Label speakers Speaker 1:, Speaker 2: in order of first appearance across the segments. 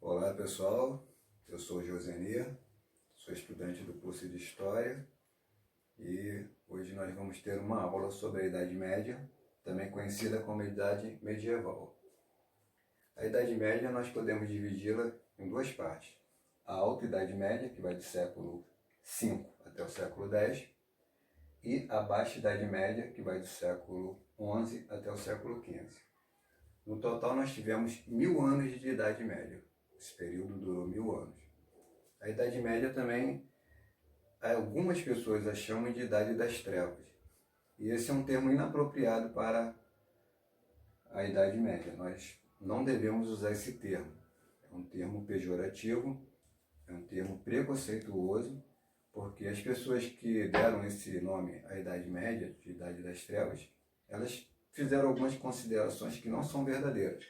Speaker 1: Olá pessoal, eu sou Josenir, sou estudante do curso de História e hoje nós vamos ter uma aula sobre a Idade Média, também conhecida como Idade Medieval. A Idade Média nós podemos dividi-la em duas partes. A Alta Idade Média, que vai do século V até o século X, e a Baixa Idade Média, que vai do século XI até o século XV. No total nós tivemos 1000 anos de Idade Média. Esse período durou 1000 anos. A Idade Média também, algumas pessoas a chamam de Idade das Trevas. E esse é um termo inapropriado para a Idade Média. Nós não devemos usar esse termo. É um termo pejorativo, é um termo preconceituoso, porque as pessoas que deram esse nome à Idade Média, de Idade das Trevas, elas fizeram algumas considerações que não são verdadeiras.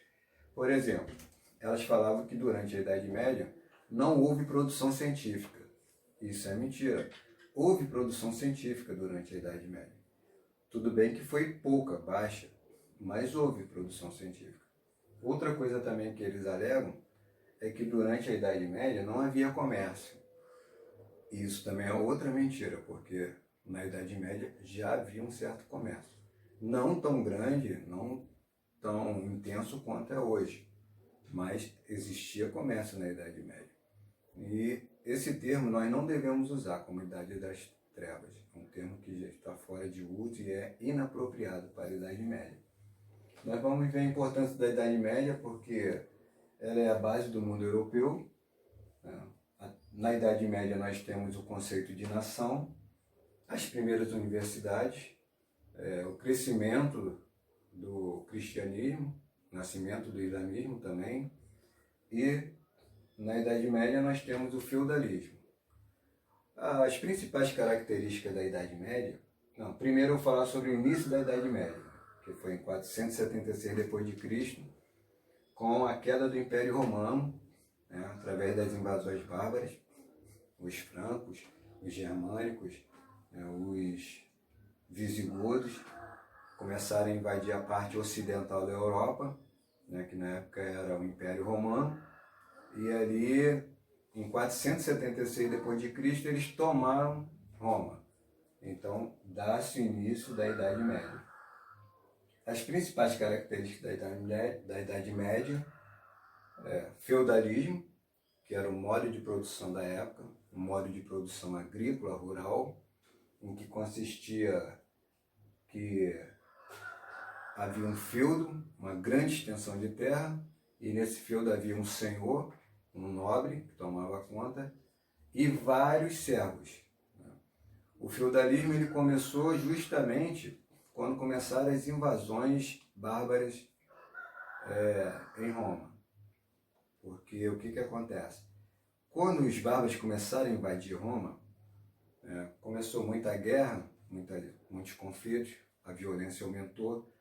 Speaker 1: Por exemplo, elas falavam que durante a Idade Média não houve produção científica. Isso é mentira. Houve produção científica durante a Idade Média. Tudo bem que foi pouca, baixa, mas houve produção científica. Outra coisa também que eles alegam é que durante a Idade Média não havia comércio. Isso também é outra mentira, porque na Idade Média já havia um certo comércio. Não tão grande, não tão intenso quanto é hoje, mas existia comércio na Idade Média. E esse termo nós não devemos usar como Idade das Trevas. É um termo que já está fora de uso e é inapropriado para a Idade Média. Nós vamos ver a importância da Idade Média porque ela é a base do mundo europeu. Na Idade Média nós temos o conceito de nação, as primeiras universidades, o crescimento do cristianismo, nascimento do islamismo também, e na Idade Média nós temos o feudalismo. As principais características da Idade Média, primeiro eu vou falar sobre o início da Idade Média, que foi em 476 d.C., com a queda do Império Romano, através das invasões bárbaras, os francos, os germânicos, os visigodos, começaram a invadir a parte ocidental da Europa, que na época era o Império Romano, e ali, em 476 d.C., eles tomaram Roma. Então, dá-se o início da Idade Média. As principais características da Idade Média feudalismo, que era o modo de produção da época, um modo de produção agrícola, rural, em que consistia que havia um feudo, uma grande extensão de terra, e nesse feudo havia um senhor, um nobre, que tomava conta, e vários servos. O feudalismo ele começou justamente quando começaram as invasões bárbaras em Roma. Porque o que acontece? Quando os bárbaros começaram a invadir Roma, começou muita guerra, muitos conflitos, a violência aumentou,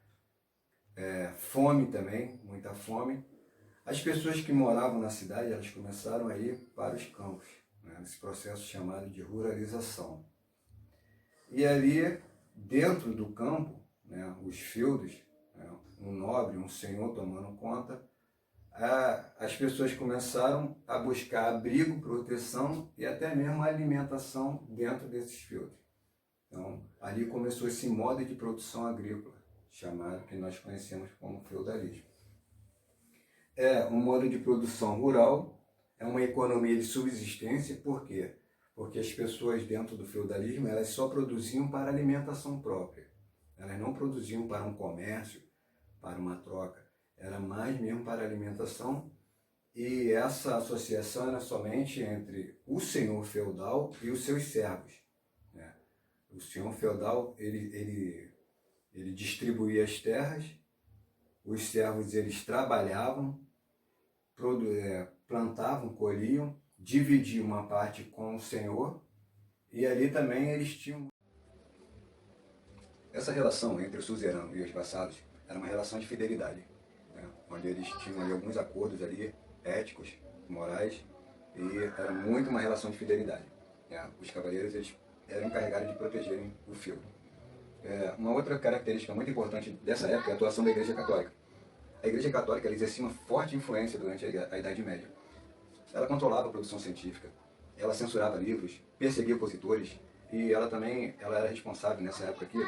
Speaker 1: fome também, muita fome. As pessoas que moravam na cidade, elas começaram a ir para os campos, nesse processo chamado de ruralização. E ali, dentro do campo, os feudos, um nobre, um senhor tomando conta, as pessoas começaram a buscar abrigo, proteção e até mesmo alimentação dentro desses feudos. Então, ali começou esse modo de produção agrícola, chamado que nós conhecemos como feudalismo. É um modo de produção rural, é uma economia de subsistência, por quê? Porque as pessoas dentro do feudalismo, elas só produziam para alimentação própria. Elas não produziam para um comércio, para uma troca. Era mais mesmo para alimentação, e essa associação era somente entre o senhor feudal e os seus servos. O senhor feudal, ele distribuía as terras, os servos eles trabalhavam, plantavam, colhiam, dividiam uma parte com o senhor, e ali também eles tinham... Essa relação entre o suzerano e os vassalos era uma relação de fidelidade, onde eles tinham ali alguns acordos ali, éticos, morais, e era muito uma relação de fidelidade. Os cavaleiros eles eram encarregados de protegerem o feudo. Uma outra característica muito importante dessa época é a atuação da Igreja Católica. A Igreja Católica ela exercia uma forte influência durante a Idade Média. ela controlava a produção científica, ela censurava livros, perseguia opositores, e ela também era responsável nessa época aqui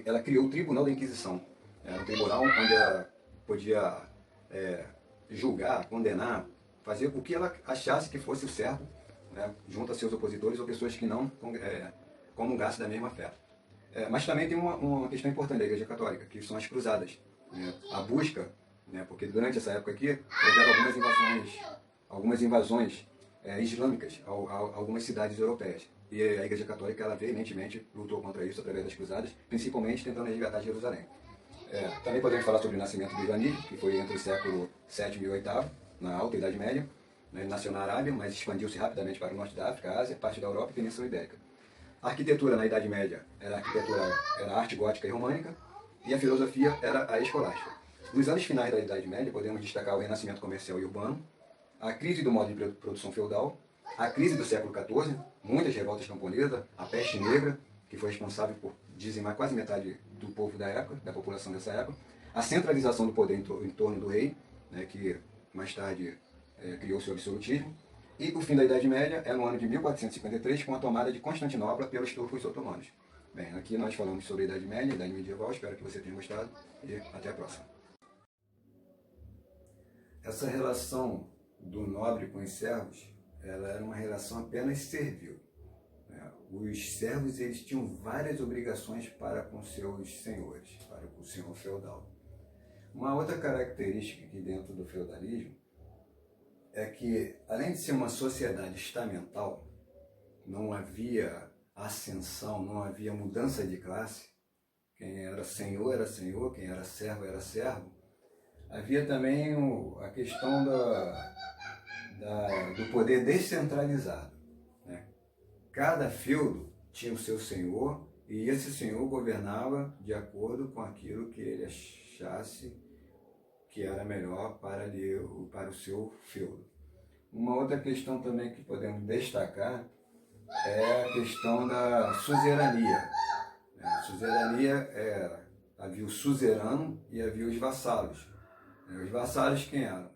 Speaker 1: ela criou o Tribunal da Inquisição. Era um tribunal onde ela podia julgar, condenar, fazer o que ela achasse que fosse o certo, né, junto a seus opositores ou pessoas que não comungassem da mesma fé. Mas também tem uma questão importante da Igreja Católica, que são as cruzadas. Né, a busca, né, porque durante essa época aqui, houveram algumas invasões islâmicas a algumas cidades europeias. E a Igreja Católica, ela veementemente lutou contra isso através das cruzadas, principalmente tentando resgatar Jerusalém. Também podemos falar sobre o nascimento do islamismo, que foi entre o século VII e o VIII, na Alta Idade Média. Ele nasceu na Arábia, mas expandiu-se rapidamente para o norte da África, Ásia, parte da Europa e Península Ibérica. A arquitetura na Idade Média era a arte gótica e românica, e a filosofia era a escolástica. Nos anos finais da Idade Média, podemos destacar o renascimento comercial e urbano, a crise do modo de produção feudal, a crise do século XIV, muitas revoltas camponesas, a peste negra, que foi responsável por dizimar quase metade do povo da época, da população dessa época, a centralização do poder em torno do rei, né, que mais tarde criou-se o absolutismo, e o fim da Idade Média é no ano de 1453, com a tomada de Constantinopla pelos turcos otomanos. Bem, aqui nós falamos sobre a Idade Média, a Idade Medieval, espero que você tenha gostado e até a próxima. Essa relação do nobre com os servos, ela era uma relação apenas servil. Os servos, eles tinham várias obrigações para com seus senhores, para com o senhor feudal. Uma outra característica aqui dentro do feudalismo é que, além de ser uma sociedade estamental, não havia ascensão, não havia mudança de classe. Quem era senhor, quem era servo. Havia também a questão do poder descentralizado. Né? Cada feudo tinha o seu senhor e esse senhor governava de acordo com aquilo que ele achasse que era melhor para o seu feudo. Uma outra questão também que podemos destacar é a questão da suzerania. A suzerania havia o suzerano e havia os vassalos. Os vassalos quem eram?